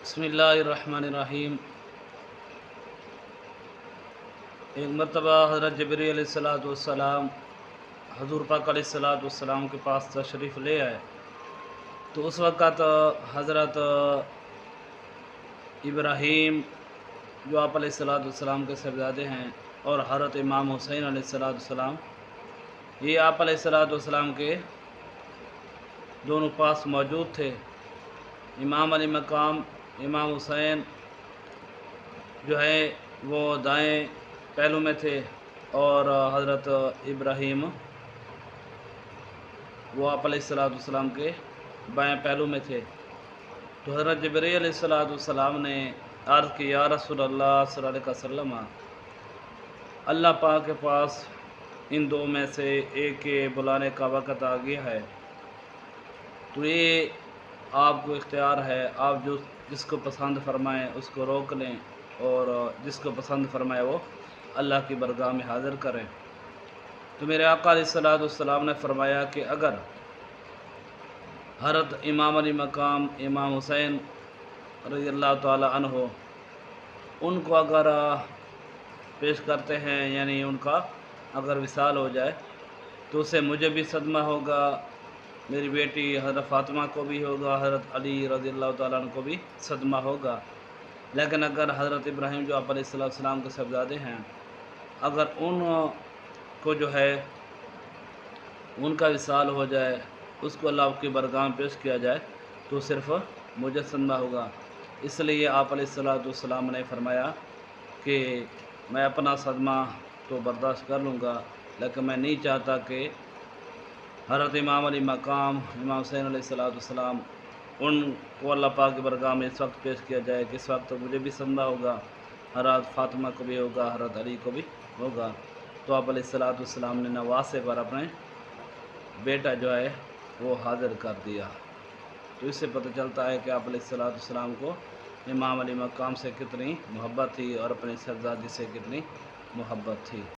بسم اللہ الرحمن الرحیم۔ ایک مرتبہ حضرت جبریل علیہ السلام حضور پاک علیہ السلام کے پاس تشریف لے آئے، تو اس وقت حضرت ابراہیم جو آپ علیہ السلام کے صاحبزادے ہیں اور حضرت امام حسین علیہ السلام یہ آپ علیہ السلام کے دونوں پاس موجود تھے۔ امام علی مقام امام حسین جو ہے وہ دائیں پہلو میں تھے اور حضرت ابراہیم وہ آپ علیہ السلام کے بائیں پہلو میں تھے۔ تو حضرت جبریل علیہ السلام نے عرض کی، یا رسول اللہ صلی اللہ علیہ وسلم، اللہ پاک کے پاس ان دو میں سے ایک کے بلانے کا وقت آ گیا ہے، تو یہ آپ کو اختیار ہے، آپ جس کو پسند فرمائیں اس کو روک لیں اور جس کو پسند فرمائے وہ اللہ کی بارگاہ میں حاضر کریں۔ تو میرے آقا علیہ السلام نے فرمایا کہ اگر حضرت امام علی مقام امام حسین رضی اللہ تعالی عنہ ان کو اگر پیش کرتے ہیں، یعنی ان کا اگر وصال ہو جائے تو اسے مجھے بھی صدمہ ہوگا، میری بیٹی حضرت فاطمہ کو بھی ہوگا، حضرت علی رضی اللہ تعالیٰ عنہ کو بھی صدمہ ہوگا۔ لیکن اگر حضرت ابراہیم جو آپ علیہ السلام کے صاحبزادے ہیں، اگر ان کو جو ہے ان کا وصال ہو جائے، اس کو اللہ کی بارگاہ میں پیش کیا جائے تو صرف مجھے صدمہ ہوگا۔ اس لیے آپ علیہ السلام نے فرمایا کہ میں اپنا صدمہ تو برداشت کر لوں گا، لیکن میں نہیں چاہتا کہ حضرت امام علی مقام امام حسین علیہ السلام ان کو اللہ پاک کی بارگاہ میں اس وقت پیش کیا جائے کہ اس وقت مجھے بھی صدمہ ہوگا، حضرت فاطمہ کو بھی ہوگا، حضرت علی کو بھی ہوگا۔ تو آپ علیہ السلام نے نواسے پر اپنے بیٹا جو ہے وہ حاضر کر دیا۔ تو اس سے پتہ چلتا ہے کہ آپ علیہ السلام کو امام علی مقام سے کتنی محبت تھی اور اپنی صاحبزادی سے کتنی محبت تھی۔